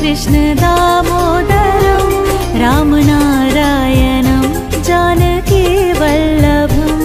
कृष्ण दामोदरं रामनारायणं जानकी वल्लभम्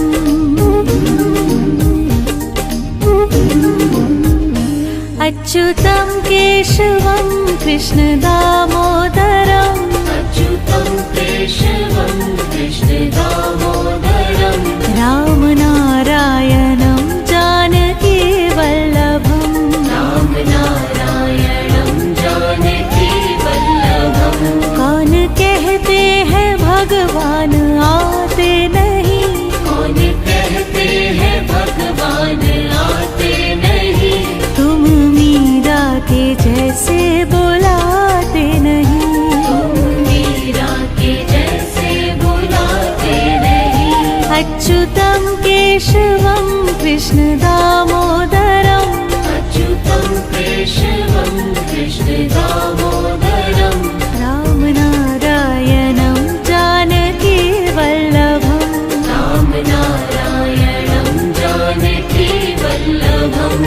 अच्युतं केशवं कृष्ण दामोदरम् अच्युतं केशवं कृष्ण दामोदरं रामनारायणं जानकी वल्लभम् रामनारायणं जानकी वल्लभम्। कौन कहते हैं भगवान आते नहीं, कौन कहते हैं भगवान आते नहीं, तुम मीरा के जैसे बुलाते नहीं, तुम मीरा के जैसे बुलाते नहीं। अच्युतं केशवं कृष्ण दामोदरम् अच्युतं केशवं कृष्ण दामोदरं रामनारायणं जानकी वल्लभम् रामनारायणं जानकी वल्लभम्।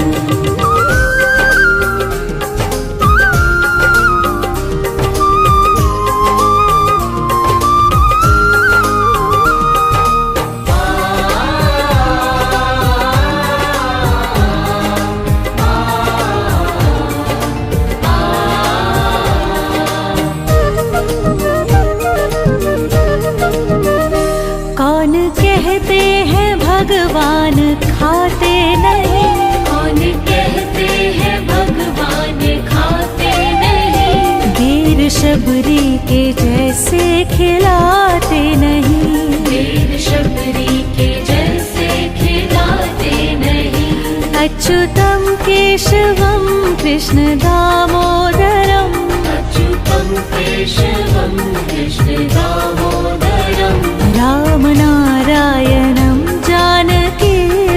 कौन कहते हैं भगवान खाते नहीं, कौन कहते हैं भगवान खाते नहीं, देर शबरी के जैसे खिलाते नहीं, वीर शबरी के जैसे खिलाते नहीं। अच्युतं केशवं कृष्ण दामोदरम् अच्युतं केशवं कृष्ण दामोदरं रामनारायणं जानकी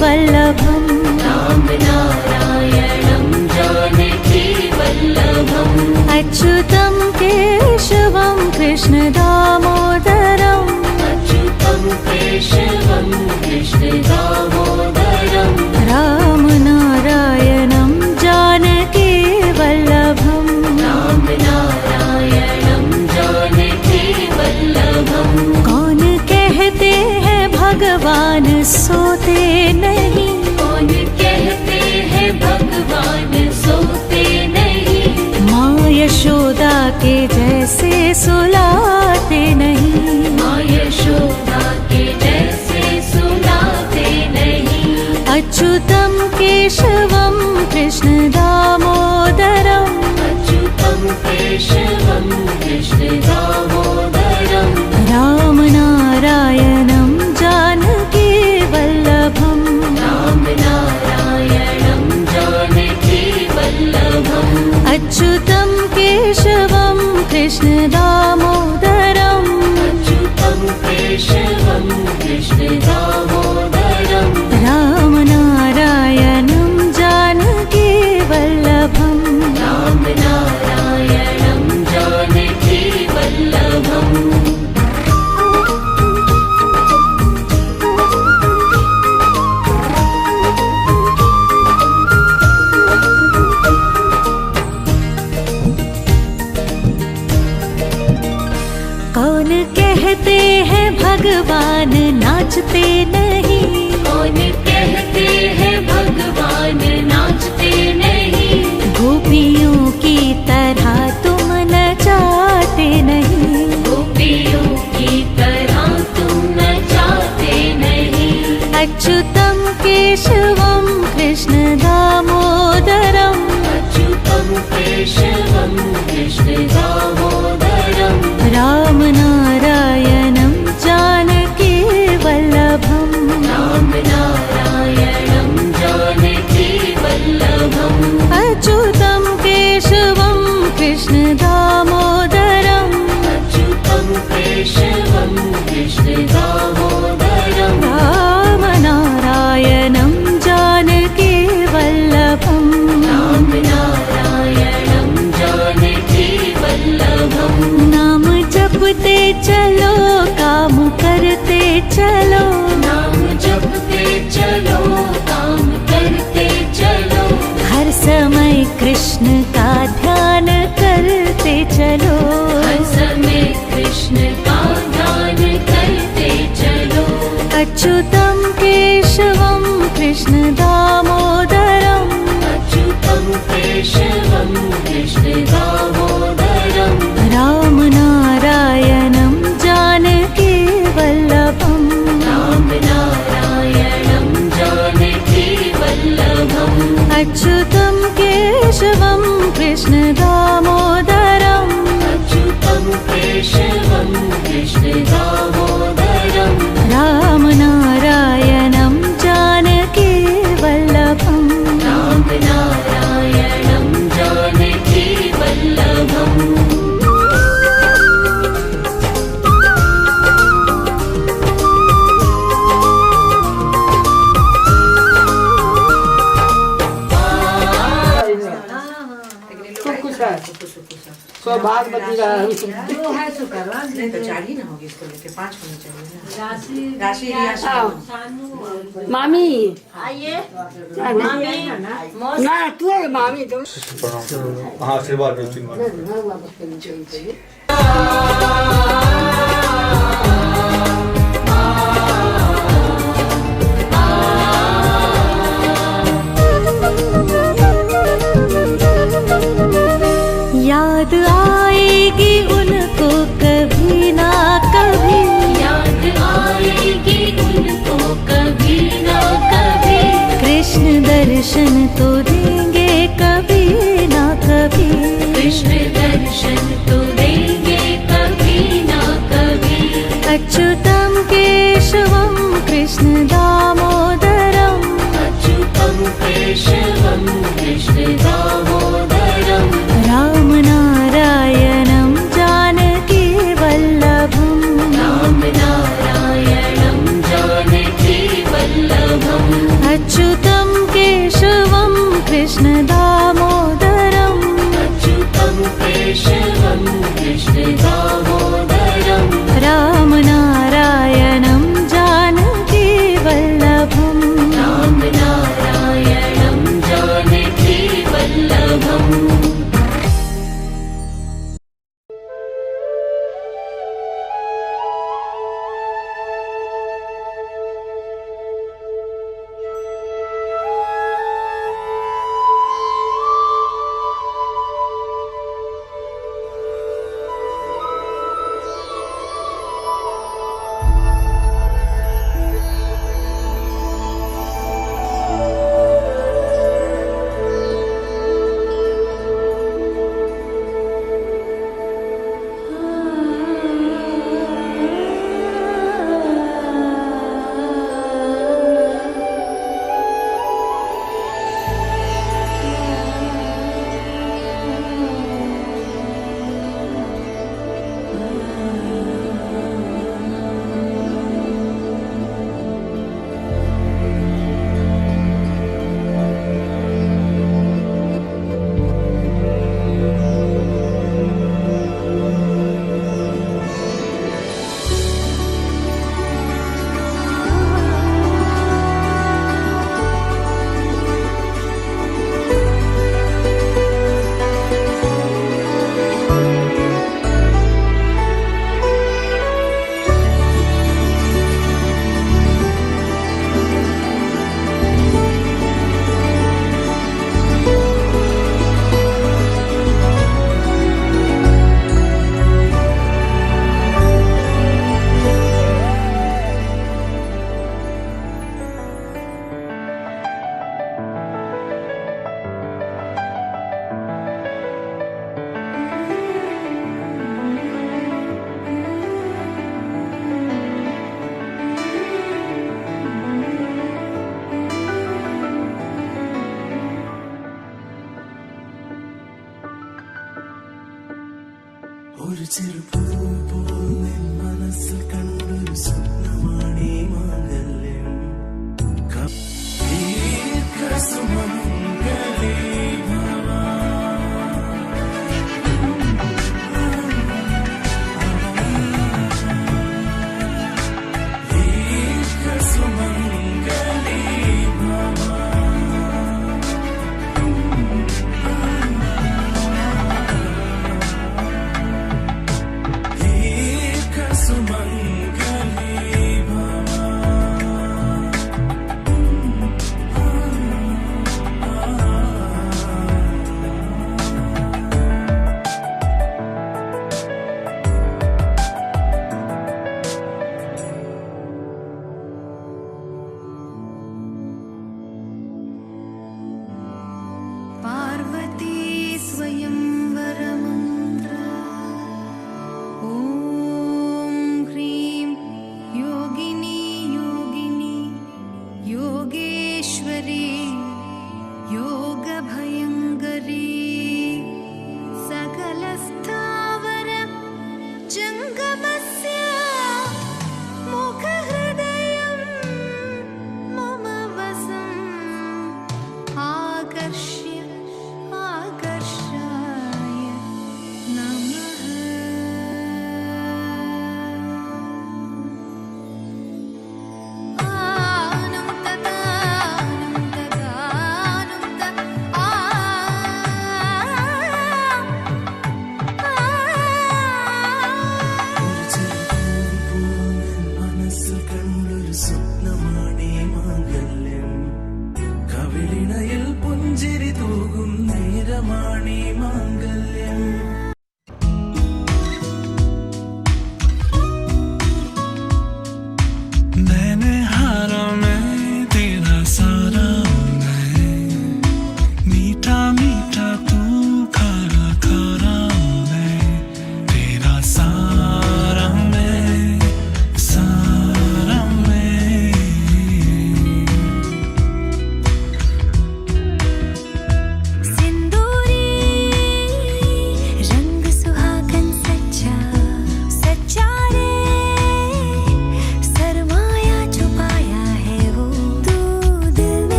वल्लभम् रामनारायणं जानकी वल्लभम्। अच्युतं केशवं कृष्ण दामोदरम् अच्युतं केशवं कृष्ण दामोदरं रामनारायणं जानकी वल्लभम् रामनारायणं जानकी वल्लभम्। कौन कहते हैं भगवान सोते नहीं, कौन कहते हैं भगवान सोते नहीं, माँ यशोदा के जैसे सुलाते नहीं, माँ यशोदा के जैसे सुलाते नहीं। अच्युतं केशवं कृष्ण दामोदरम् अच्युतं केशवं कृष्ण दामोदरं रामनारायणं जानकी वल्लभम् रामनारायणं जानकी वल्लभम्। अच्युतं केशवं कृष्ण दामोदरम् अच्युतं केशवं कृष्ण दामोदरं रामनारायणं जानकी वल्लभम् रामनारायणं जानकी वल्लभम्। कौन कहते हैं भगवान नाचते नहीं, कौन कहते हैं भगवान नाचते नहीं, गोपियों की तरह तुम नचाते नहीं, गोपियों की तरह तुम नचाते नहीं। अच्युतं केशवं कृष्ण दामोदरम् अच्युतं केशवं कृष्ण दामोदरं रामनारायणं जानकी वल्लभम् रामनारायणं जानकी वल्लभम्। अच्युतं केशवं कृष्ण दामोदरम् अच्युतं केशवं कृष्ण दामोदरं रामनारायणं जानकी वल्लभम् रामनारायणं जानकी वल्लभम्। नाम जपते चलो काम करते चलो, नाम जपते चलो काम करते चलो, हर समय कृष्ण का ध्यान करते कृष्ण दामोदरम् अच्युतं केशवं कृष्ण दामोदरम् रामनारायणं जानकी वल्लभम् रामनारायणं जानकी वल्लभम् अच्युतं केशवं कृष्ण दामोदरम् अच्युतं केशवं कृष्ण दामोदरम् रामनारायणं जानकी वल्लभम् रामनारायणं जानकी वल्लभम् सौभाग्यवती रहो। नहीं तो 4 ही ना होगी, इसको लेके 5 होनी चाहिए ना। राशि मामी आइए ना तू है मामी तो हाँ आशीर्वाद दो तीन बार याद आएगी उनको कभी ना कभी याद आएगी उनको कभी ना कभी कृष्ण दर्शन तो देंगे कभी ना कभी कृष्ण दर्शन तो देंगे कभी ना कभी अच्युतं केशवं कृष्ण दामोदरम् अच्युतं केशवं कृष्ण दामोदरम् रामनारायणं जानकी वल्लभम् रामनारायणं जानकी वल्लभम् अच्युतं केशवं कृष्ण दामोदरम् अच्युतं केशवं कृष्ण दामोदरम् रामनारायणं जानकी वल्लभम् रामनारायणं जानकी वल्लभम्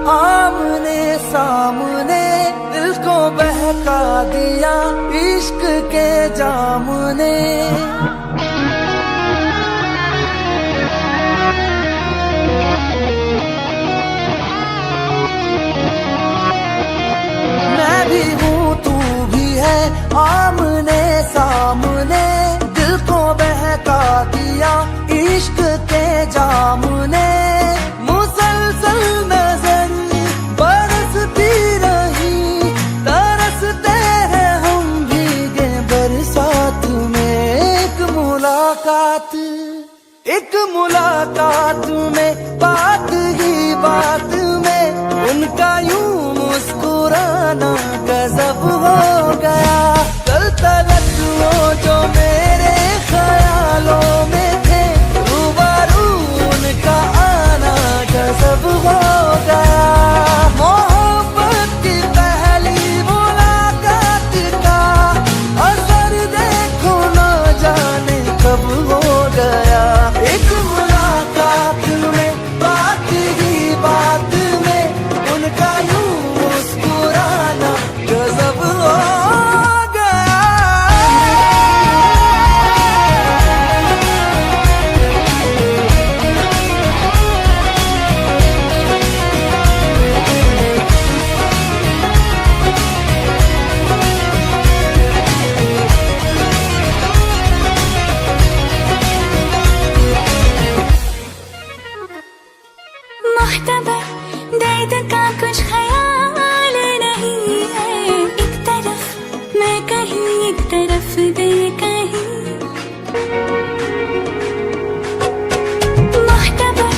आमने सामने दिल को बहका दिया इश्क के जाम ने। मैं भी हूँ तू भी है आमने सामने दिल को बहका दिया इश्क के जाम ने। मुसलसल नजर बरसती रही तरसते हैं हम भीगे बरसात में। एक मुलाकात में बात ही बात में उनका यूं मुस्कुराना गजब हो गया। कल तलक वो जो मेरे ख्यालों में थे रूबरू उनका आना गजब हो गया। मोहब्बत की पहली मुलाकात का असर देखो ना जाने कब हो गया। एक मुलाकात में बात ही बात में उनका यूं मुस्कुराना गजब हो गया। मुख्तबर दर्द का कुछ ख्याल नहीं है। एक तरफ मैं कहीं एक तरफ दिल कहीं। मुख्तबर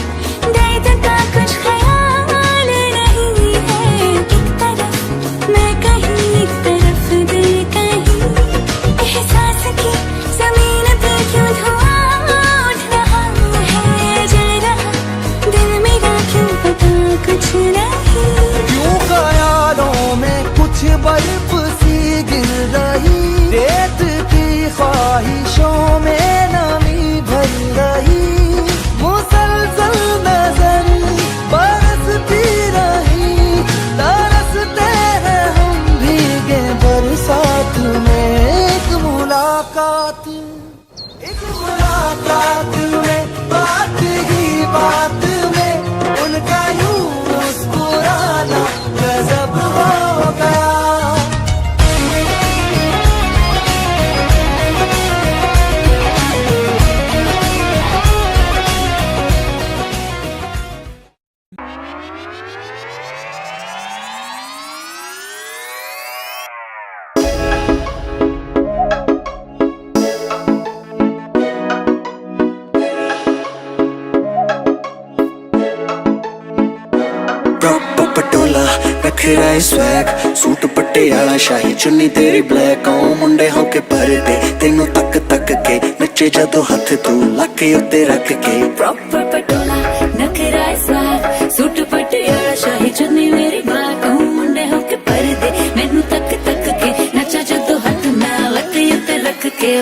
दर्द का कुछ ख्याल नहीं है। एक तरफ मैं कहीं एक तरफ दिल कहीं। एहसास की जमीन पे क्यों धुआं उठ रहा है जल रहा दिल मेरा क्यों पता कुछ नहीं। क्यों ख्यालों में कुछ बर्फ सी गिर रही रेत की ख्वाहिशों में नमी भर रही। मुसलसल नजर बरसती रही तरसते हैं हम भीगे बरसात में। एक मुलाकात में बात ही बात में उनका यूं मुस्कुराना गजब हो गया। प्रॉपर पटोला नखरा स्वैग सूट पटियाला शाही चुन्नी तेरी ब्लैक ओ मुंडे होके भरदे तेनू तक तक के नचे जदों हथ तू लके उत्ते रख के। प्रॉपर पटोला नखरा स्वाग सूट पटियाला शाही चुन्नी मेरी बात मुंडे होके पर्दे मैनू तक तक के नचा जदों हथ मैं लके उत्ते रख के।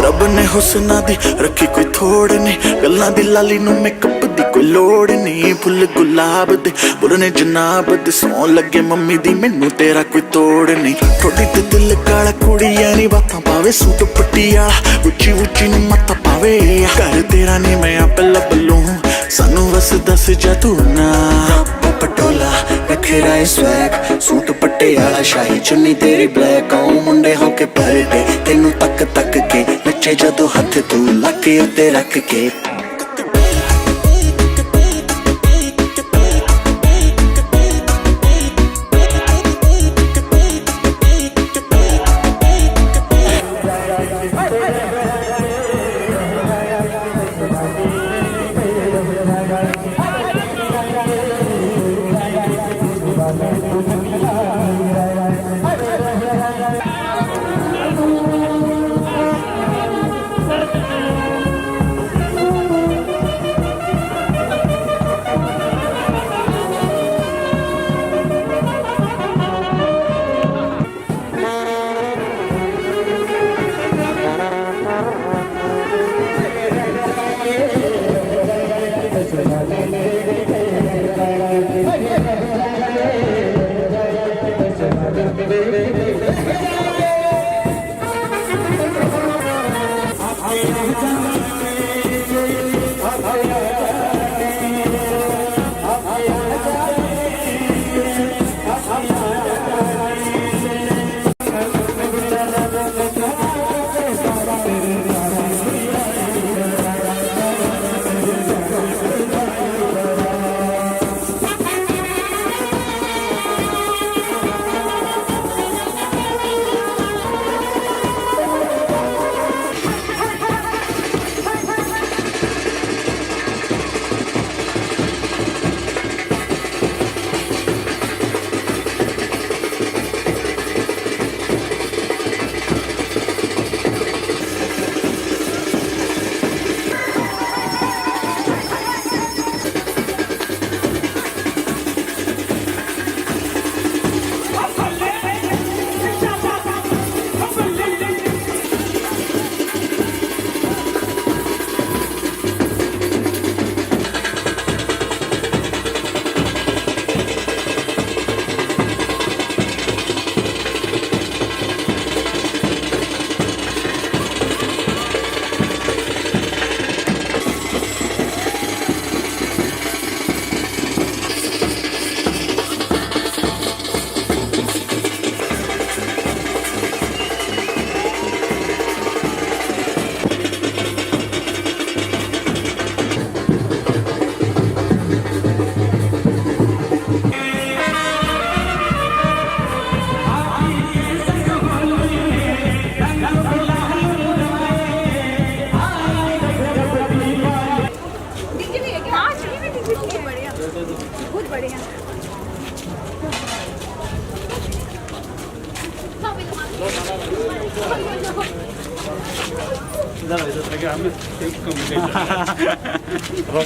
रब ने हुस्ना दी रखी कोई थोड़ नहीं गल्लां दी लाली नू मेकअप दी कोई लोड़ नहीं। फुल गुलाब दे बुरने जनाब दे सौ लगे मम्मी दी मैनू तेरा कोई तोड़ नहीं। थोड़ी ते दिल काला कुड़ियां नी बातां पावे सूट पटियाला उची उची नी मत्ता पावे। घर तेरा नी मैं आपे लब लूं सानू बस दस जा तू ना। पटोला नखरा स्वैग सूट पटियाला शाही चुन्नी तेरी ब्लैक ओ मुंडे होके भरदे तेनू तक तक के नचे जदों हथ तू लके उत्ते रख के।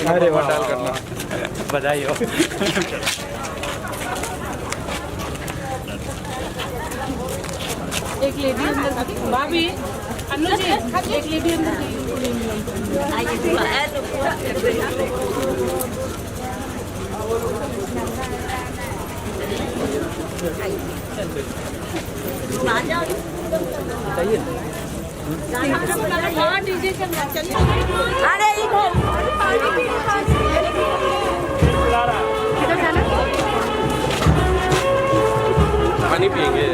अरे वाह करना बधाई हो। एक लेडी अंदर भाभी अन्नू जी एक लेडी अंदर डीजे अरे पानी पिएंगे।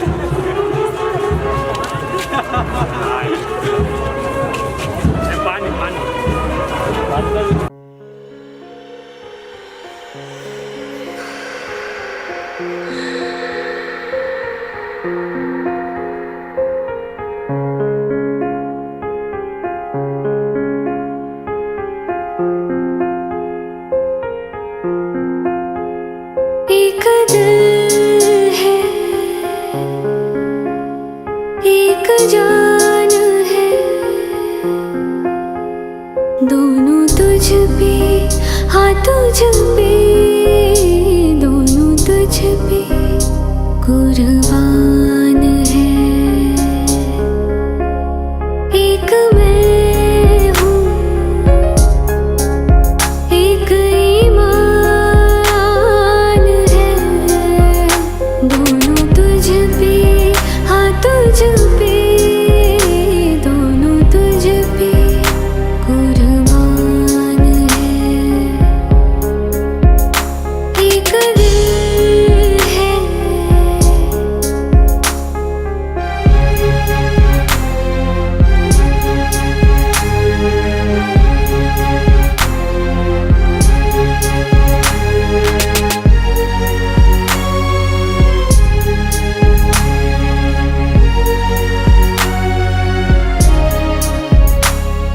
पानी पानी एक दिल है, एक जान है, दोनों तुझ पे, हाँ तुझ पे, दोनों तुझ पे कुर्बान है। एक मैं हूँ, एक ईमान है, दोनों तुझ पे, हाँ तुझ पे, दोनों तुझ पे कुर्बान है। एक दिल है,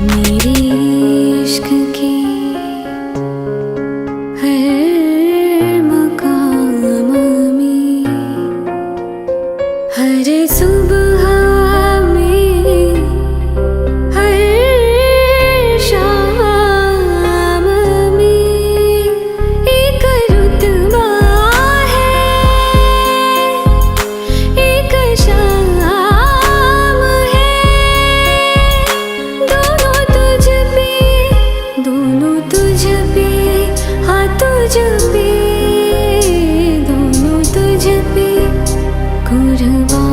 मेरे इश्क की हर मकाम में, हर सुबह में, हर शाम में एक रुतबा है, एक शाम है, दोनों तुझ पे, दोनों तुझ पे, हाँ तुझ पे, दोनों तुझ पे कुर्बान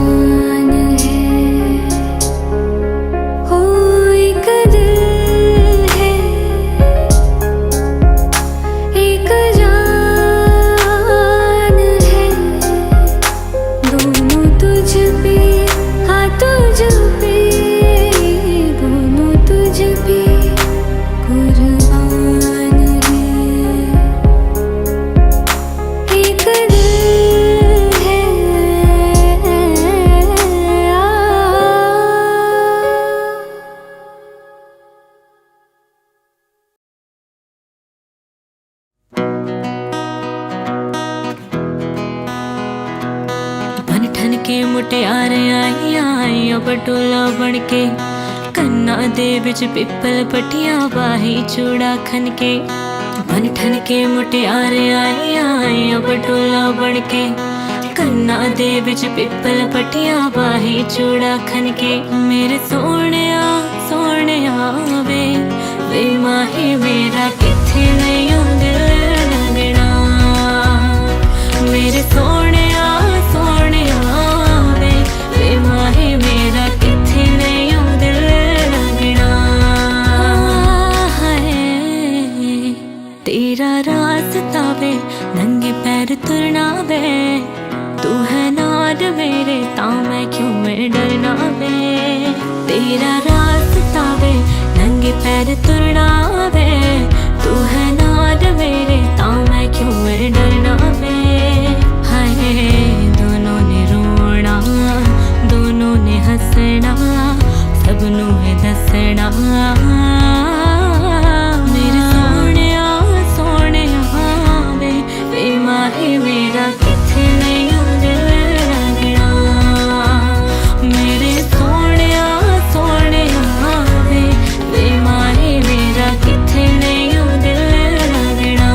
के मुटियारे आईयां आईयां पटोला बन के, कन्ना दे विच पिपल पटियां बाही चूड़ा खन के। बन ठन के मुटियारे आईयां आईयां पटोला बन के, कन्ना दे विच पिपल पटियां बाही चूड़ा खन के। मेरे सोहणिया सोहणिया वे वे माही मेरा किथे नहीं दिल लगना। मेरे सोहणिया सोहणिया वे वे माही मेरा किथे नहीं दिल लगना। हाय तेरा रास्ता वे नंगे पैर तुरना वे, तू है नार मेरे ता मैं क्यों मैं डरना वे। तेरा रास्ता वे नंगे पैर तुरना वे, तू है नार मेरे ता मैं क्यों मैं डरना वे। हाय दोनों ने रोना दोनों ने हंसना, सबनू है दसना। मेरे सोहणिया सोहणिया वे वे माही मेरा किथे नहीं दिल लगना। मेरे सोहणिया सोहणिया वे वे माही मेरा किथे नहीं दिल लगना।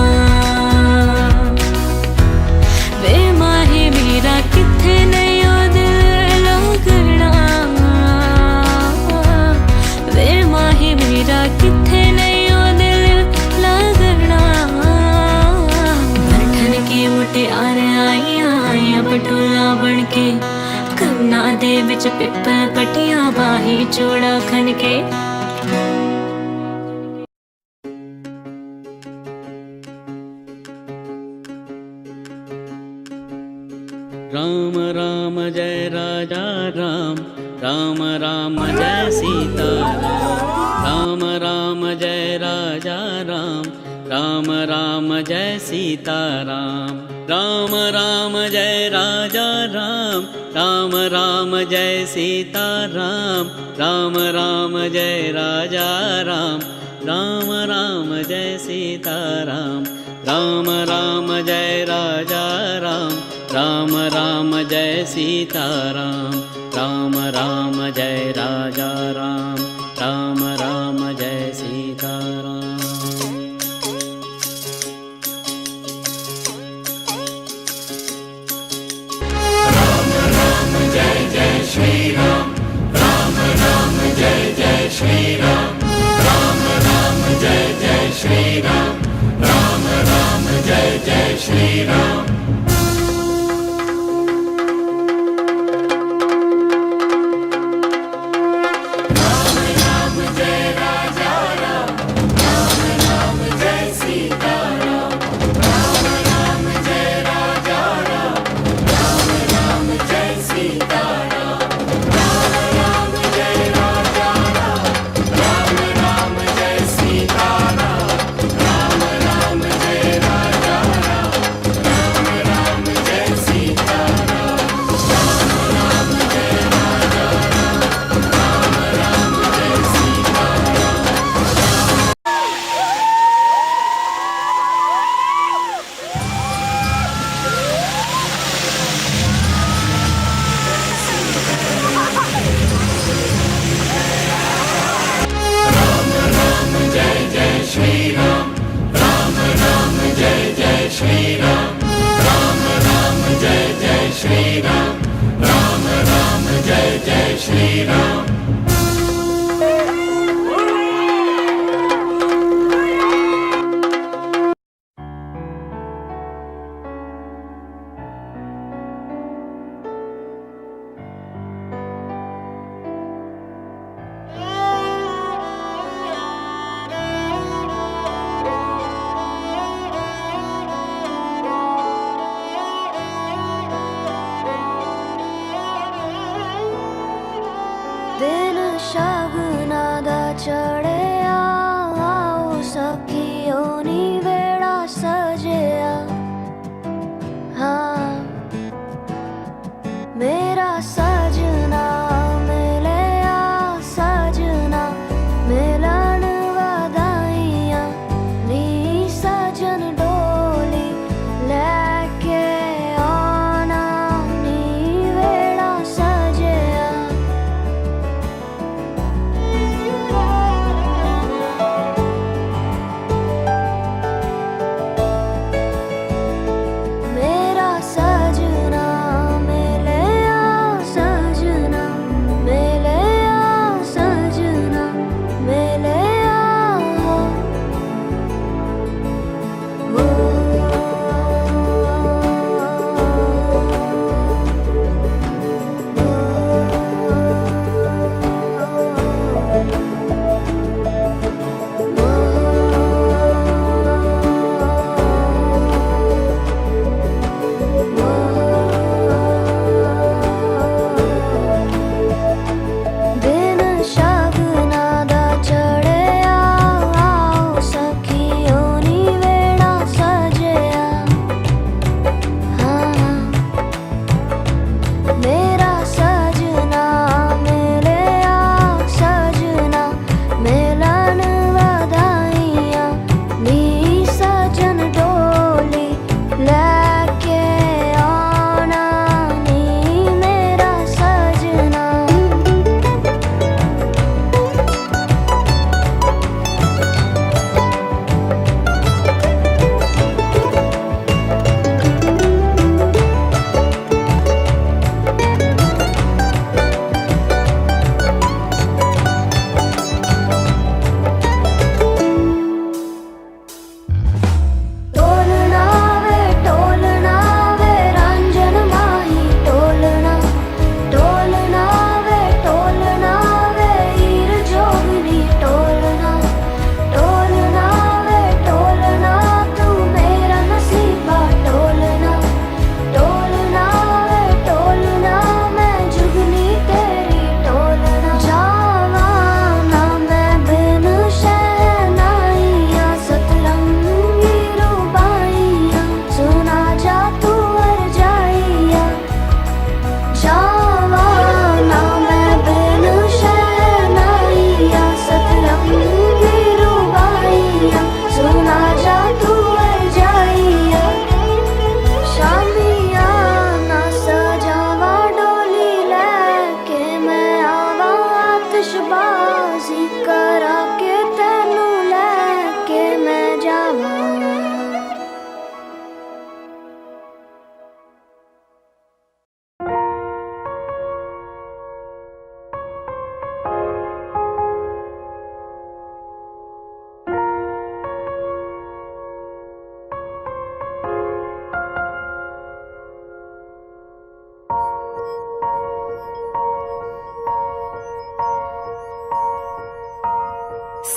वे माही मेरा किथे नहीं दिल लगना। वे माही मेरा किथे नहीं दिल लगना। बरठन के मुटियारे आईयां आईयां पटोला बन के, कन्ना दे विच पिपल पटियां बाही चूड़ा खन के। राम राम जय राजा राम, राम राम जय सीता राम, राम राम जय राजा राम, राम राम जय सीता राम। राम राम जय राजा राम, राम राम जय सीता राम, राम राम जय राजा राम, राम राम जय सीता राम। राम राम जय राजा राम, राम राम जय सीता राम, राम राम जय राजा राम, राम राम जय सीता राम। दिन शगुना दा चढ़िया, आओ सखियो नी वेड़ा सजिया। हाँ मेरा सजना मिलिया, सजना मिलन वधाइयां नी। सजन डोली लेके आना नी वेड़ा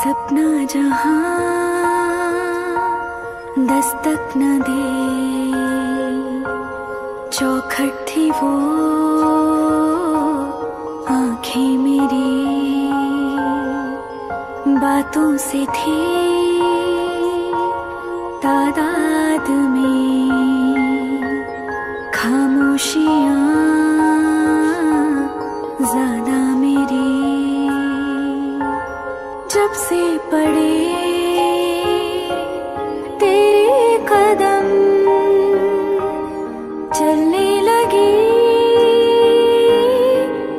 सपना जहां दस्तक न दे, चौखट थी वो आंखें मेरी, बातों से थी तादाद में खामोशियां ज्यादा मेरी। जब से पड़े तेरे कदम चलने लगी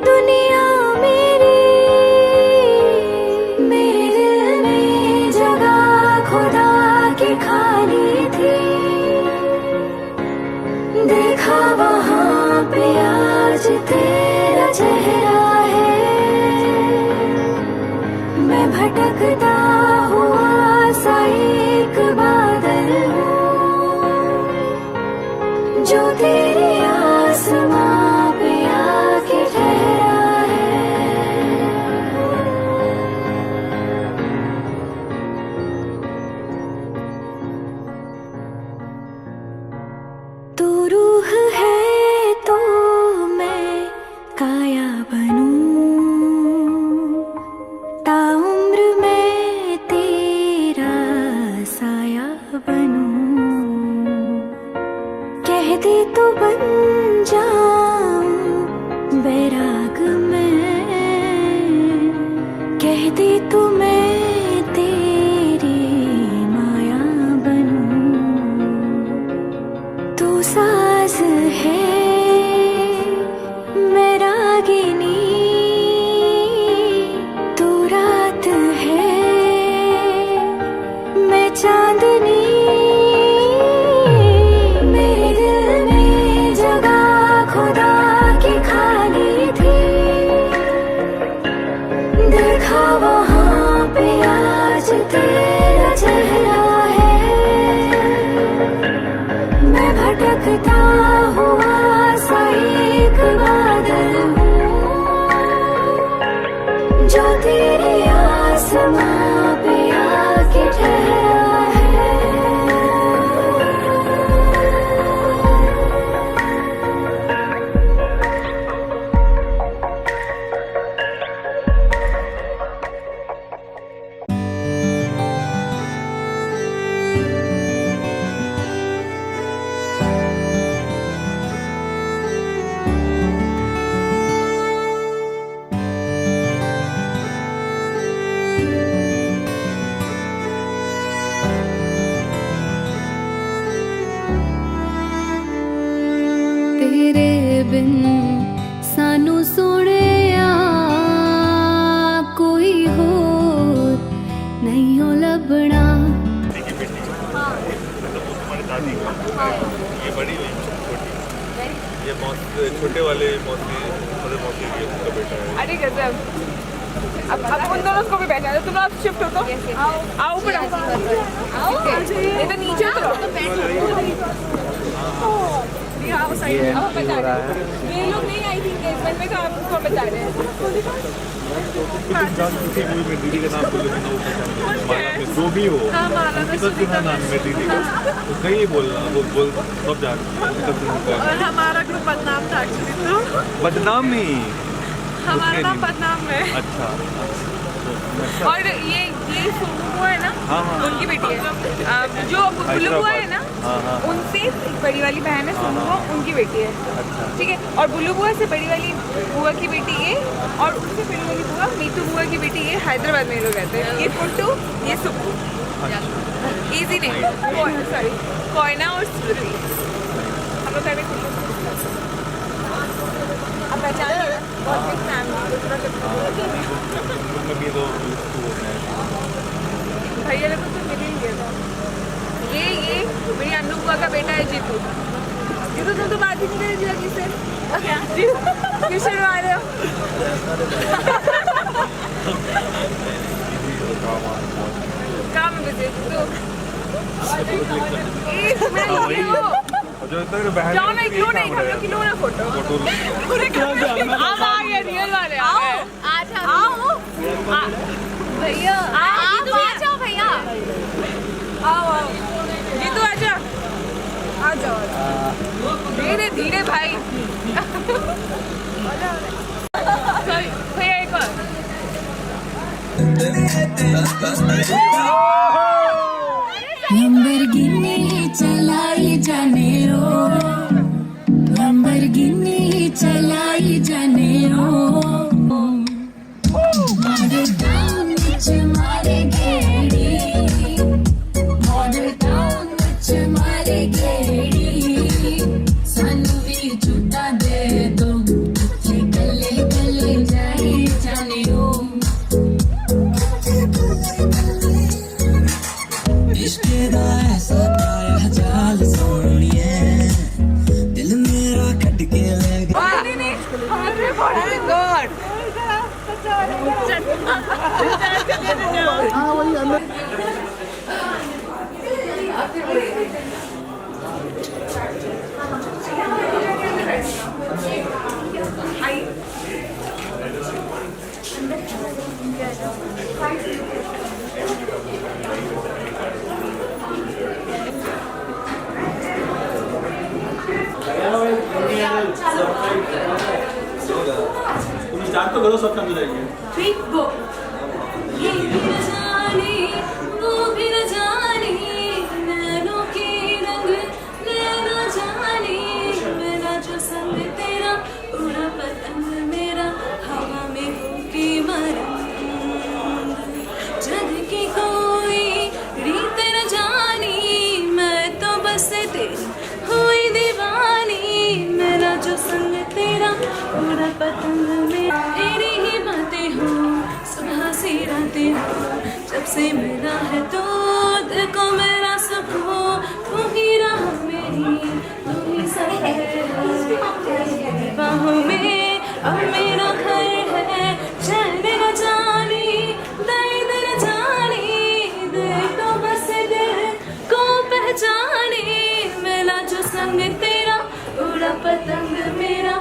दुनिया मेरी, मेरे दिल में जगह खुदा की खाली थी, देखा वहां पे आज तेरा चेहरा है। मैं भटकता हुआ सा एक बादल हूँ, जो तेरे आसमां पे आके ठहरा है। तू रूह है तो मैं काया बनूं, ताउम्र मैं तेरा साया बनूं। कह दे तो बन जाऊं बैराग मैं, कह दे तो मैं तेरी माया बनूं। तू साज है मैं रागिनी, तू रात है मैं चांदनी, मेरे दिल में जगह खुदा की खाली थी, देखा वहां पे आज तेरा चेहरा है। मैं भटकता हुआ सा एक बादल हूँ, जो तेरे आसमां पे आके ठहरा है। तेरे बिन सानू सोहणिया कोई होर नहीं हो लभना। ये बड़ी नहीं छोटी, ये मौसी छोटे वाले मौसी मदर मौसी की उनका बेटा है। अरे गजब, अब उन दोनों को भी बैठा दो, तुम लोग शिफ्ट हो तो आओ ऊपर आओ, ये तो नीचे उतरो। आओ साइड में, अब बता रहे हैं ये लोग नहीं आई थी एंगेजमेंट में, तो आप उसको बता रहे हैं। दीदी का नाम बोलो, जो भी हो नाम है दीदी का, तो कहीं बोलना बोल सब जानते। और हमारा ग्रुप बदनाम था एक्चुअली, तो बदनाम नहीं, हमारा नाम बदनाम है। अच्छा। और ये सोनू है ना, उनकी बेटी है। जो बुल्लू बुआ है ना, उनसे एक बड़ी वाली बहन है सोनू बुआ, उनकी बेटी है। ठीक है, और बुल्लू बुआ से बड़ी वाली बुआ की बेटी ये, और उनसे बड़ी वाली बुआ मीतू बुआ की बेटी ये हैदराबाद में लोग रहते हैं। ये पुट्टू, ये सुप्पू, इजी नेम, सॉरी कोयना और स्मृति। हम लोग कहते अब पहचान लिया बहुत बिग भैया लोग तो मिल ही गया था। ये मेरी अन्नू बुआ का बेटा है जीतू। जीतू तुम तो बात ही नहीं कर रही थी से, क्या क्यों शर्मा रहे हो? काम में बिजी तो जाओ ना, क्यों नहीं हम लोग क्यों ना फोटो अब आ गया रियल वाले। आओ आज आओ भैया आओ आओ जीतू आजा आ जाओ धीरे धीरे भाई भैया एक और लंबरगिनी चलाई जाने रो लंबरगिनी चलाई जाने रो मॉडल टाउन विच मारे गेड़ी मॉडल टाउन विच मारे गेड़ी सानू भी झूठा दे दो गले गले जाई जाने रो इश्क़ दा ऐसा पाया जाल सोनिए दिल मेरा कट के ले गॉड तुम स्टार्ट तो करो, सब समझ जाएंगे। ये भी न जाने वो भी न जाने नैनों के रंग नैना जाने मेरा जो संग तेरा उड़ा पतंग मेरा हवा में होके मरंग जग की कोई रीत न जानी मैं तो बस तेरी हुई दीवानी मेरा जो संग तेरा उड़ा पतंग मेरा तेरी ही बातें हो सुबह सी रातें हो जब से मिला है तो दिल को मेरा सुख हो तू ही राह मेरी तू ही सफर है बाहों में अब मेरा घर है चैन न जानी दर्द न जानी दिल तो बस दिल को पहचाने मिला जो संग तेरा उड़ा पतंग मेरा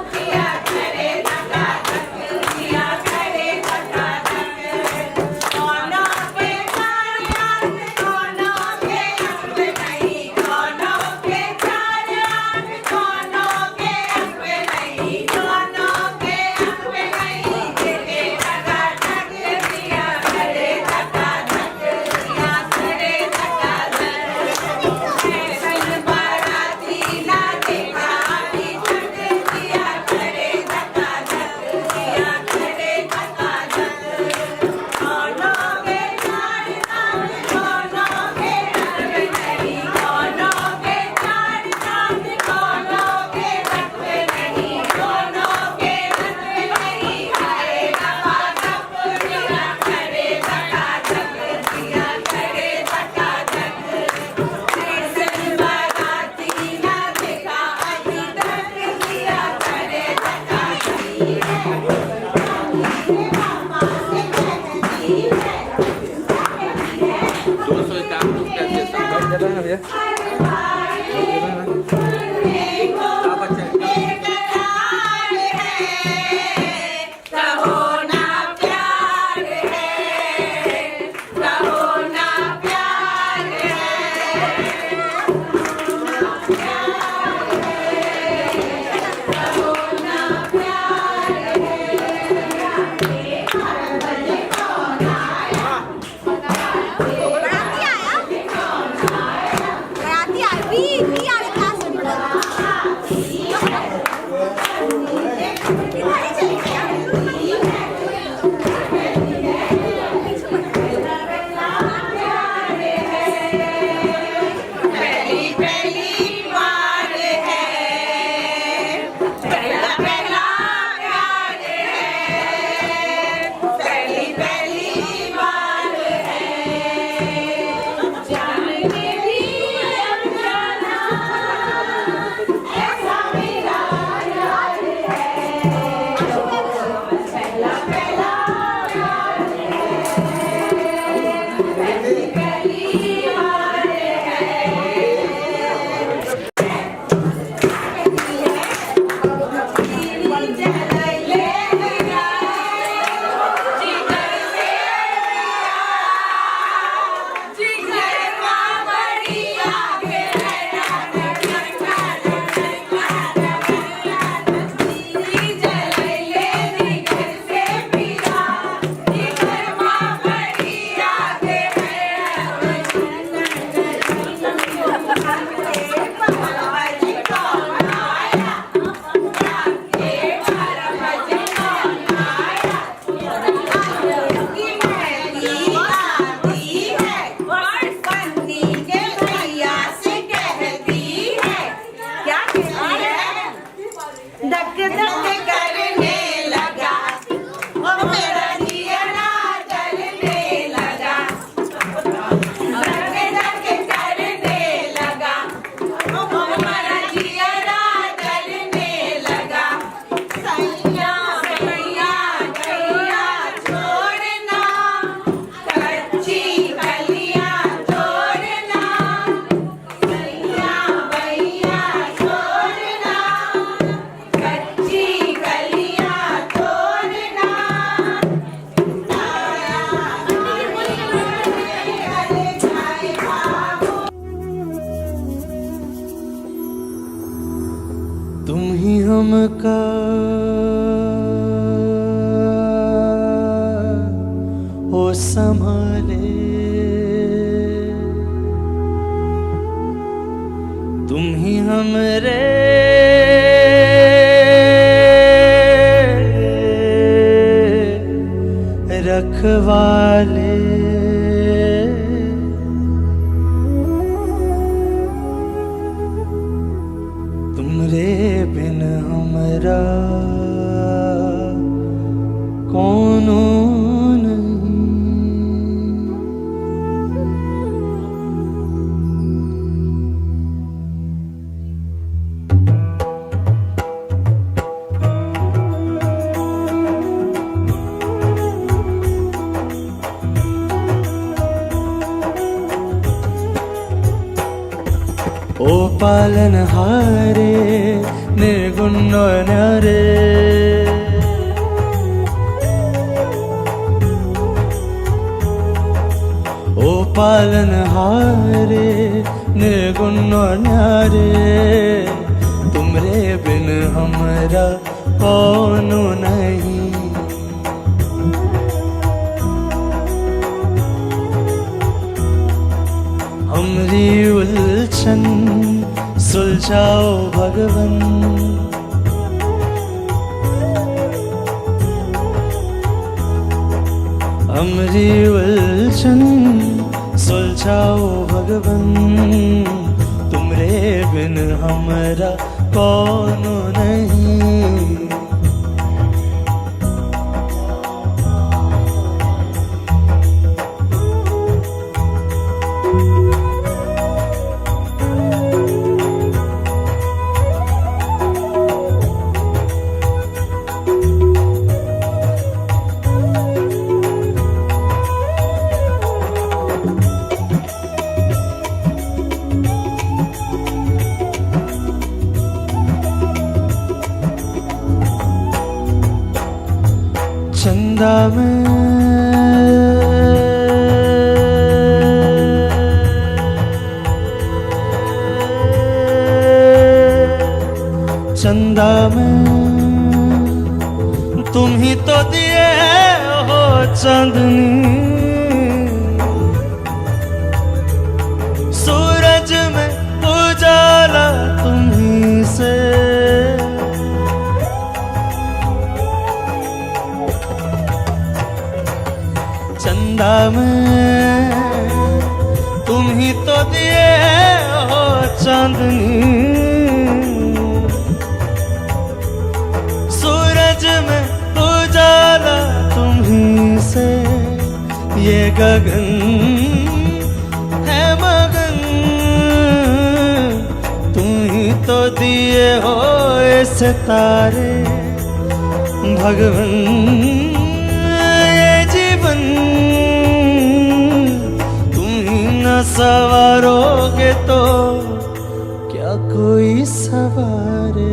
का ओ संभाले, तुम ही हमरे रखवाले। तुमरे बिन हमरा कौनो ओ पालन हारे निर्गुण न्यारे, ओ पालन हारे निर्गुण न्यारे, तुमरे बिन हमरा कौन नहीं। हमरी उलझन सुलझाओ भगवन, हमरी उलझन सुलझाओ भगवन, तुमरे बिन हमरा कौन नहीं। चंदा में चंदा में तुम ही तो दिए हो चांदनी, सूरज में उजाला तुम ही से, चंदा में तुम ही तो दिए हो चांदनी, सूरज में उजाला तुम ही से, ये गगन है मगन तुम ही तो दिए हो ये सितारे भगवन। सवारोगे तो क्या कोई सवारे।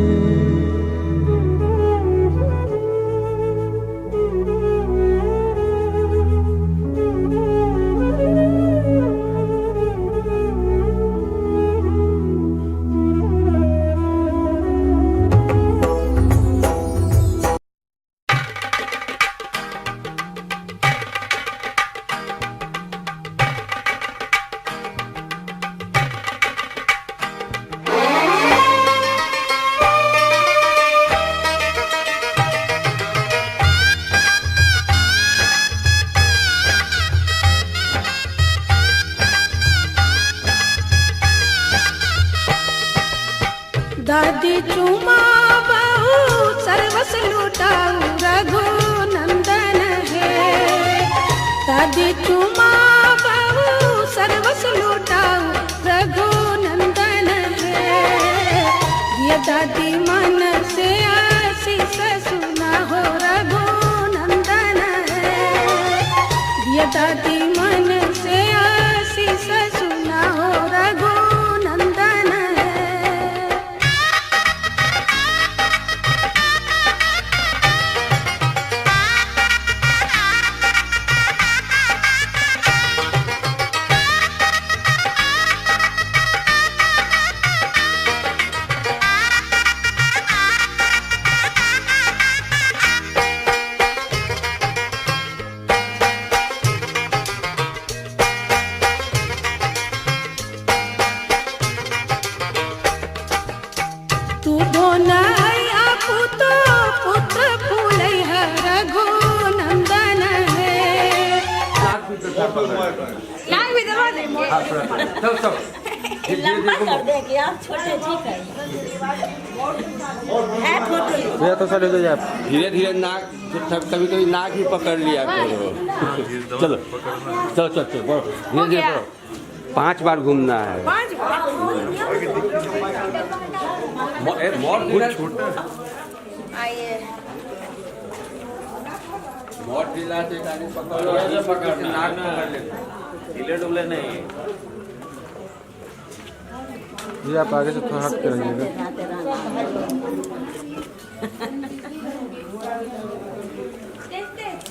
यहाँ भी दबा दे लंबा कर देंगे आप छोटे ठीक है भैया तो चले जाए धीरे धीरे नाक कभी कभी नाक ही पकड़ लिया करो चलो चलो चलो चलो बढ़ो धीरे धीरे बढ़ो 5 बार घूमना है 5 बार बहुत छोटा आइए बहुत ढीला से गाड़ी पकड़ लो ऐसे पकड़ना नाक पकड़ लेना ढीले डुले नहीं जी आप आगे से थोड़ा हट कर रहिएगा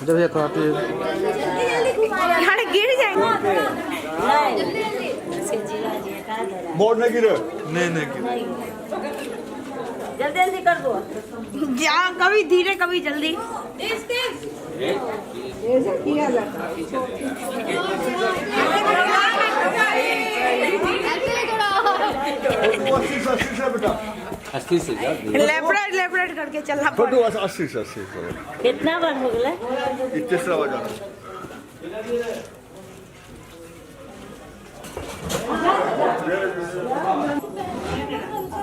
जब ये थोड़ा यहाँ गिर जाएंगे बोर्ड नहीं गिरे नहीं गिरे जल्दी जल्दी कर दो कभी धीरे कभी जल्दी बेटा 80 से लेफ्ट करके चलना फोटो पड़ेगा 80 से 80 कितना बार हो गया तीसरा बजा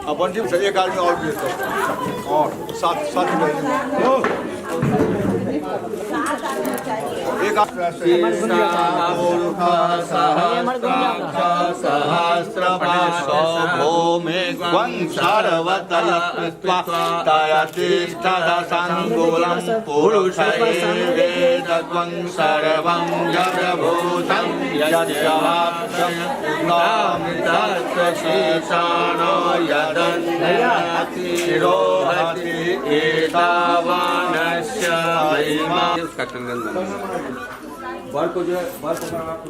अपन जी से एक आदमी और भी और साथ एक सहस्रपाशो भूमि त्वं सर्वतलतिष्ठदसङ्कुलं पुरुषैर्वेद त्वं सर्वं जगभूतं यद्यवाप्तं शेषाणो यदन्यति रोहति एतावानस्य उसका कंगन बना बल को जो है बल पकड़ना आपको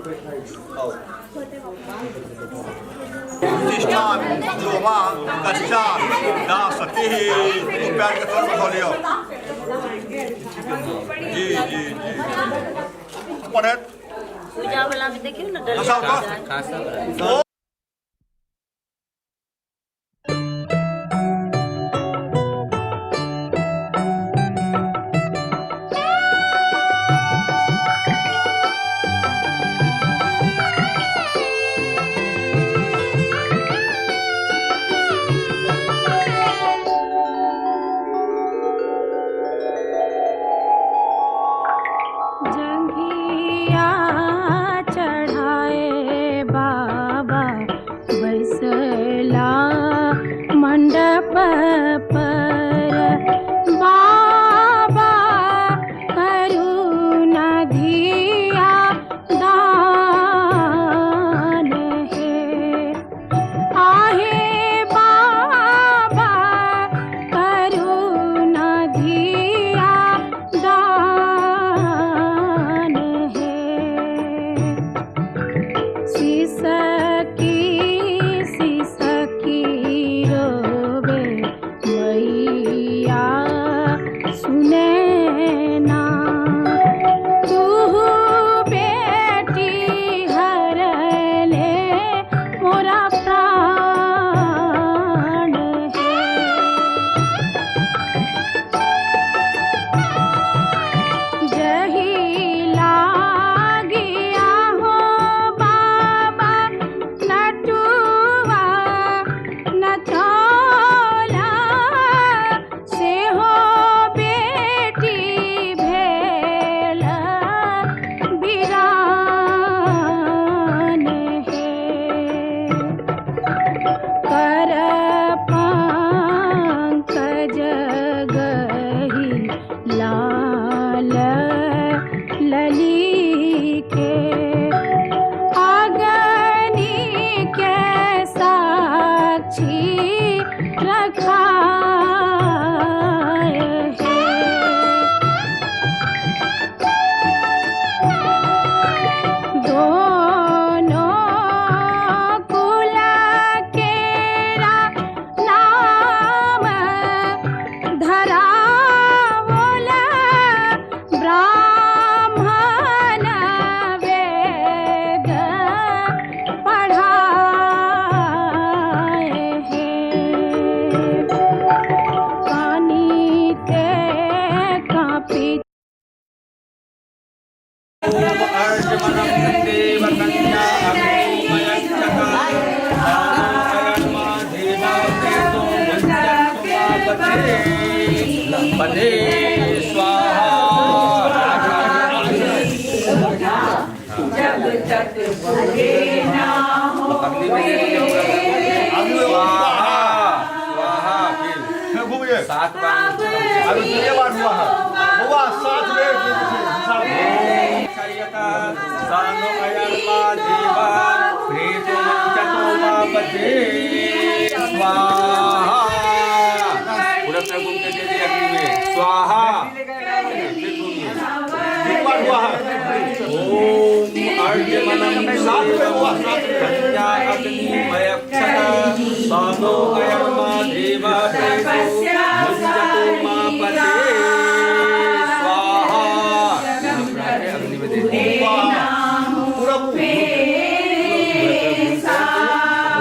प्रतिष्ठान जो मां पश्चात दासती पैर के तौर पर बोलियो जी जी जी पढ़े पूजा वाला भी देखियो ना खासा जंघिया चढ़ाए बाबा पदे स्वाहा। जब तक भूले ना हो स्वाहा स्वाहा। फिर घूमिए 7 बार अभी 3 बार हुआ है हुआ 7 बेर सानो अयर्मा देवा प्रेतो चतो पदे स्वाहा। पूरा प्रभु के दे दिया अग्नि में स्वाहा। एक बार हुआ है ओम अर्जमनम कन्या अग्निमयक्षत सानो अयर्मा देवा प्रेतो मुञ्चतो मा पदे स्वाहा। अग्नि में दे दिया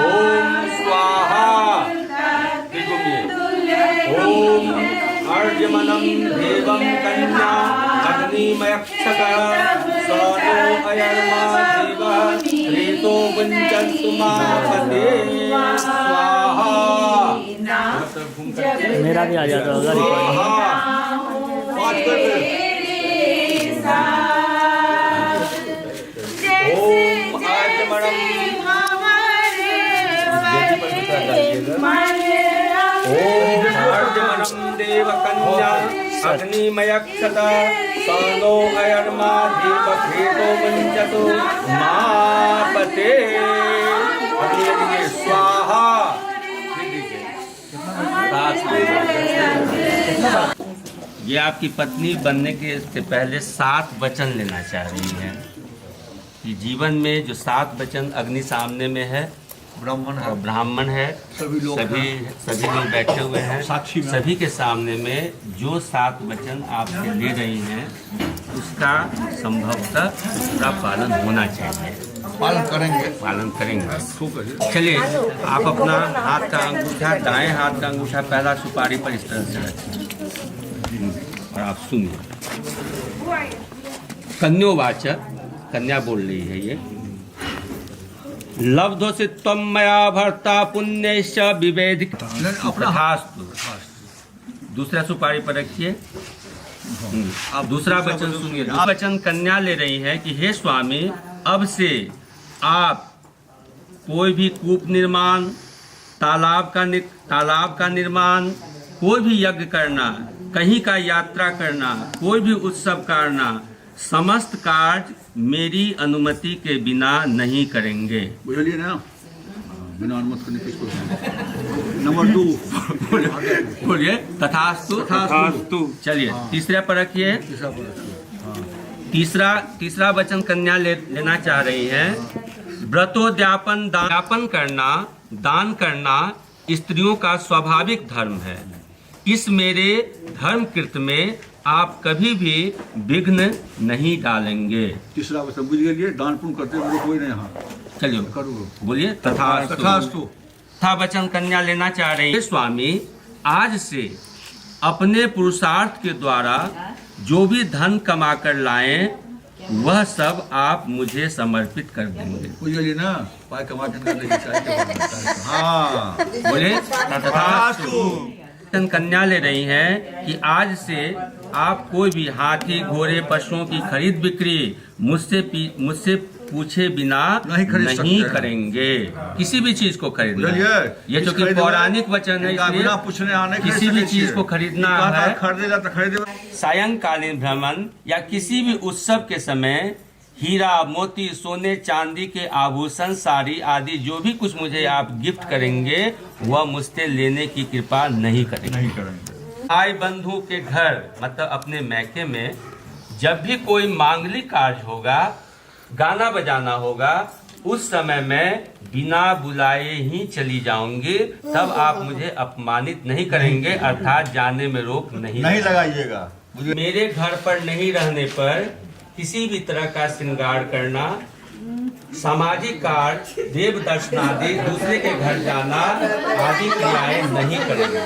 ओम स्वाहा। ओम अर्जमनम देवम कन्या अग्निमयक्षत सानो अयर्मा देवा प्रेतो मुञ्चन्तु मा पदे स्वाहा। मेरा भी आ जाता होगा रिकॉर्डिंग। ओम अर्जमनम ओम अर्जमनम देव कन्या अग्निमयक्षत सानो अयर्मा देव प्रेतो मुञ्चतो मा पदे स्वाहा। ये आपकी पत्नी बनने के से पहले 7 वचन लेना चाह रही हैं कि जीवन में जो 7 वचन अग्नि सामने में है, ब्राह्मण है, सभी लोग बैठे हुए हैं, सभी के सामने में जो 7 वचन आपसे ले रही हैं उसका संभवतः पूरा पालन होना चाहिए। पालन करेंगे। चलिए आप अपना हाथ का अंगूठा, दाएं हाथ का अंगूठा पहला सुपारी पर इस तरह से रखिए और आप सुनिए। कन्योवाच, कन्या बोल रही है ये। लब्धो से त्वं मया भर्ता पुण्यश्च विवेदिक तथास्तु। दूसरा सुपारी पर रखिए। आप दूसरा वचन सुनिए। वचन कन्या ले रही है कि हे स्वामी, अब से आप कोई भी कूप निर्माण, तालाब का निर्माण, कोई भी यज्ञ करना, कहीं का यात्रा करना, कोई भी उत्सव करना, समस्त कार्य मेरी अनुमति के बिना नहीं करेंगे। बुझलिए ना, बिना अनुमति करने किसको। नंबर 2 बोलिए तथास्तु। चलिए तीसरे पर रखिए। तीसरा वचन कन्या लेना चाह रही हैं। व्रतोद्यापन, दान करना, दान करना स्त्रियों का स्वाभाविक धर्म है। इस मेरे धर्म कृत में आप कभी भी विघ्न नहीं डालेंगे। तीसरा वचन बुझ गए, दान पुण्य करते हुए कोई नहीं। यहाँ चलिए करो, बोलिए तथास्तु। वचन कन्या लेना चाह रही है। स्वामी, आज से अपने पुरुषार्थ के द्वारा जो भी धन कमा कर लाएं वह सब आप मुझे समर्पित कर देंगे। बुझलिए ना, पाई कमा के हाँ बोले तथास्तु। कन्या ले रही हैं कि आज से आप कोई भी हाथी, घोड़े, पशुओं की खरीद बिक्री मुझसे पूछे बिना नहीं करेंगे। किसी भी चीज को खरीदना, ये जो कि पौराणिक वचन है, इसलिए पूछने आने किसी भी चीज को खरीदना है। खरीदेगा तो खरीदे। सायंकालीन भ्रमण या किसी भी उत्सव के समय हीरा, मोती, सोने, चांदी के आभूषण, साड़ी आदि जो भी कुछ मुझे आप गिफ्ट करेंगे वह मुझसे लेने की कृपा नहीं करेंगे। भाई बंधु के घर मतलब अपने मैके में जब भी कोई मांगलिक कार्य होगा, गाना बजाना होगा, उस समय मैं बिना बुलाए ही चली जाऊंगी। तब आप मुझे अपमानित नहीं करेंगे, अर्थात जाने में रोक नहीं लगाइएगा। मेरे घर पर नहीं रहने पर किसी भी तरह का श्रृंगार करना, सामाजिक कार्य, देव दर्शन आदि, दूसरे के घर जाना आदि क्रियाएं नहीं करेंगे।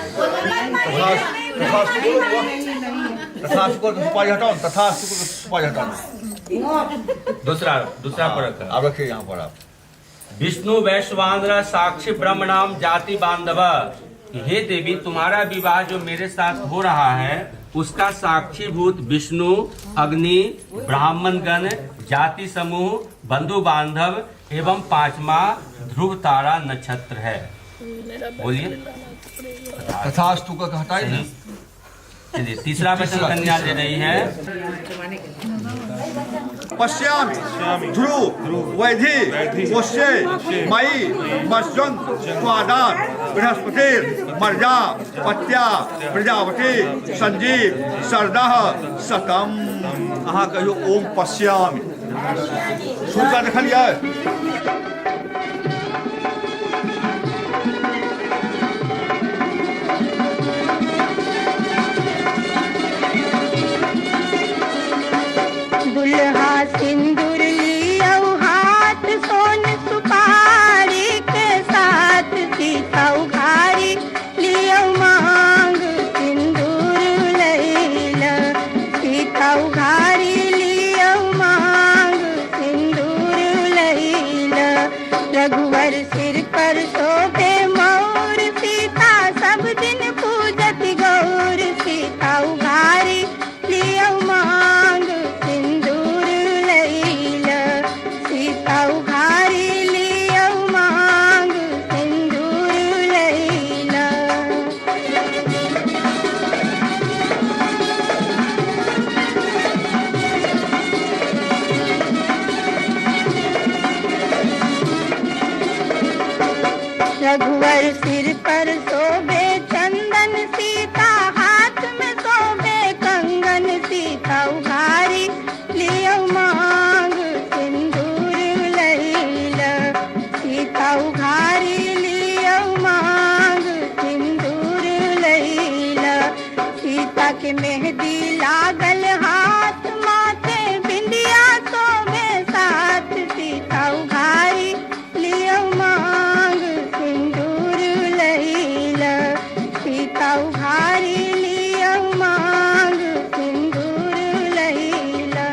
दूसरा पर रखिए यहाँ पर आप। विष्णु वैश्वानर साक्षी ब्रह्मणाम जाति बांधव। हे देवी, तुम्हारा विवाह जो मेरे साथ हो रहा है उसका साक्षीभूत विष्णु, अग्नि, ब्राह्मणगण, जाति समूह, बंधु बांधव एवं 5वां ध्रुव तारा नक्षत्र है। बोलिए तथास्तु का कहता है ना। चलिए तीसरा वचन कन्या ले रही है। पश्यामि ध्रुव वैधि वश्ये मयि मस्जन स्वादान बृहस्पति मर्जा पत्या प्रजापति संजीव सरदह सतम। अहाँ कहियो ओम पश्यामि सूर्य देखलिए। दुल्हा सिंदूर लियो हाथ सोन सुपारी के साथ सीता उघारी लियो मांग सिंदूर लैला। सीता उघारी लियो मांग सिंदूर लैला। रघुवर सिर पर शोभे मोर सीता सब दिन पूजत गौर। सीता उघारी लियो मांग सिंदूर लैला। सीता उघारी लियो मांग सिंदूर लैला। रघुवर सिर पर शोभे चंदन सीता हाथ में शोभे कंगन। सीता उघारी लियो मांग सिंदूर लैला। सीता उघारी लियो मांग सिंदूर लैला। सीता के मेहंदी लागल हाथ माथे बिंदिया शोभे साथ। सीता उघारी लियो मांग सिंदूर लैला। सीता उघारी लियो मांग सिंदूर लैला।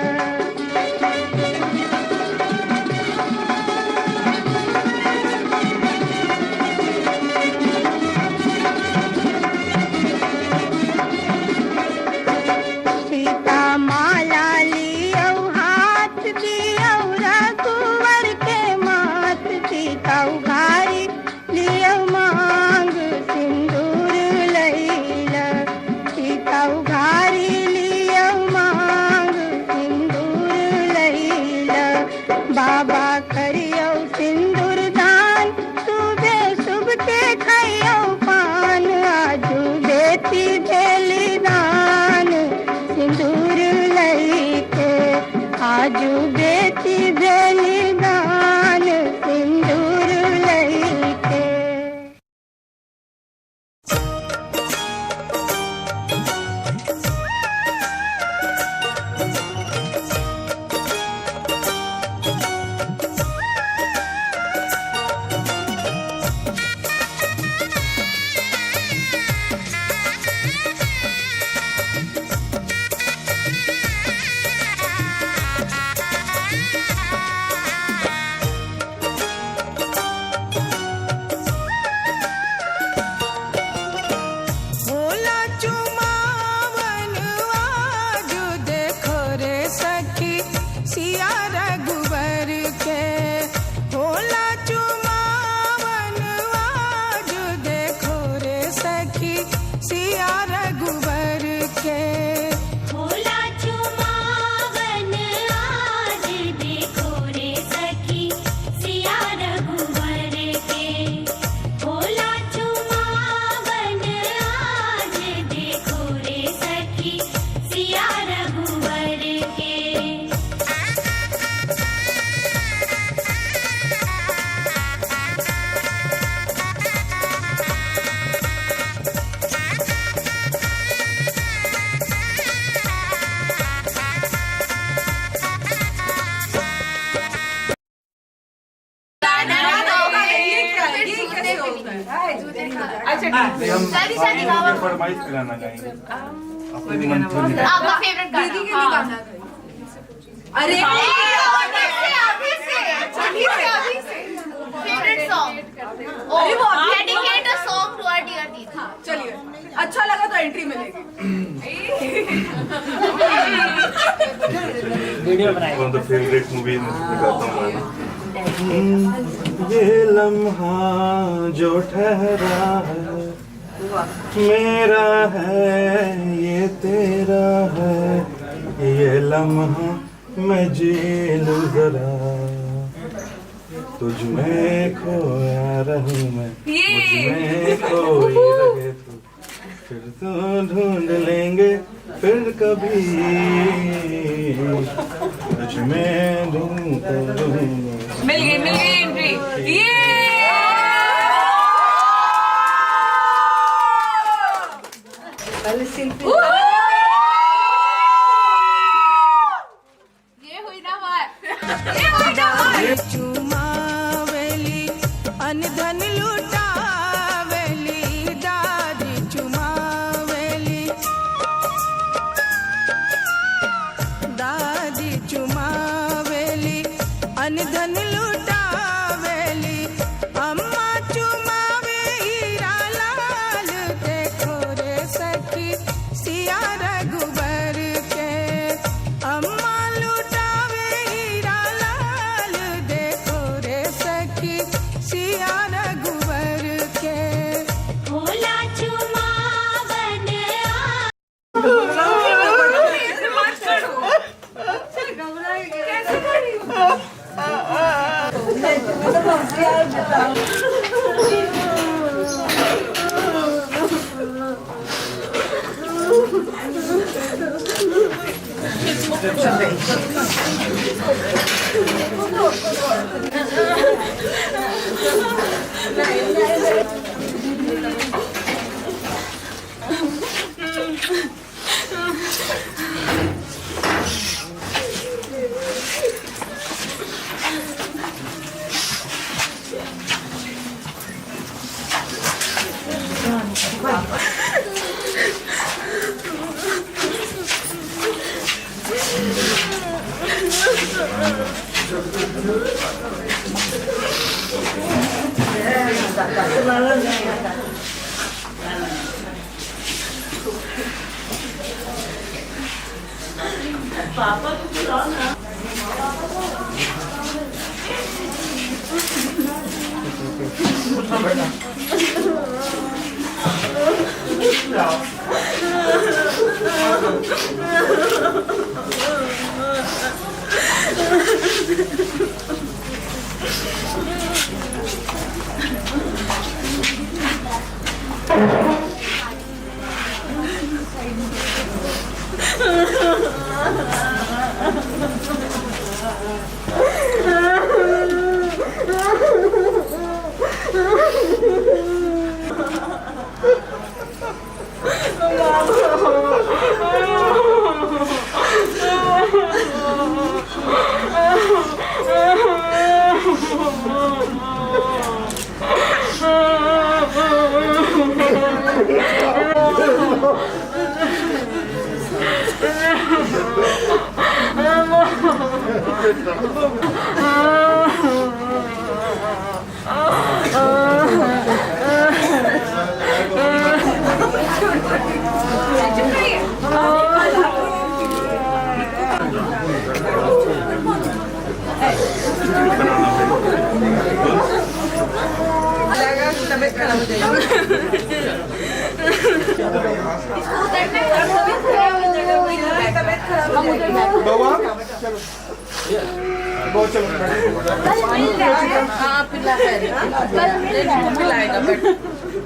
सीता माला लियो हाथ दियो रघुवर के माथ। सीता उघारी लियो मांग सिंदूर लैला। सीता उघारी लियो मांग सिंदूर लैला। बाबा करियो सिंदूर दान सुबह शुभ के खइयो पान। आजू बेटी भेली दान सिंदूर लैके। आजू बेटी भेली दान सिंदूर लैके। फरमाइश कराना चाहेंगे आपका फेवरेट गाना। अरे favourite song. Dedicate a song to our dear didi. चलिए अच्छा लगा तो एंट्री मिलेगी। One of the favourite movie दिखाता हूँ मैं। ये लम्हा जो ठहरा है मेरा है, ये तेरा है, ये लम्हा मैं जी लूं जरा, तुझ में खोया रहूं मैं, मुझ में खोई रहे तू, फिर तो ढूंढ लेंगे फिर कभी, तुझ में ढूंढ लूंगा। मिल गई एंट्री। ये हुई ना बात, ये हुई ना बात। चुमावेली अनधन लुटावेली, दादी चुमावेली, दादी चुमावेली अनधन लुटावेली, अम्मा चुमावे हीरा लाल, देखो रे सखी सिया रघुबर के, अम्मा लुटावे हीरा लाल, देखो रे सखी सिया रघुबर के। भोला चुमावन ऐसे मत करो। कैसे कर रही हो?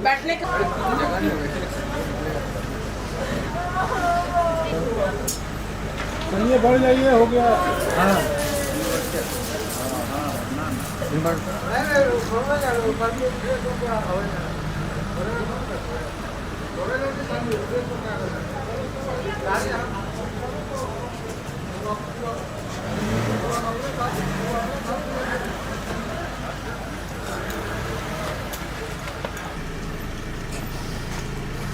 बैठने का बढ़ जाइए, हो गया। हाँ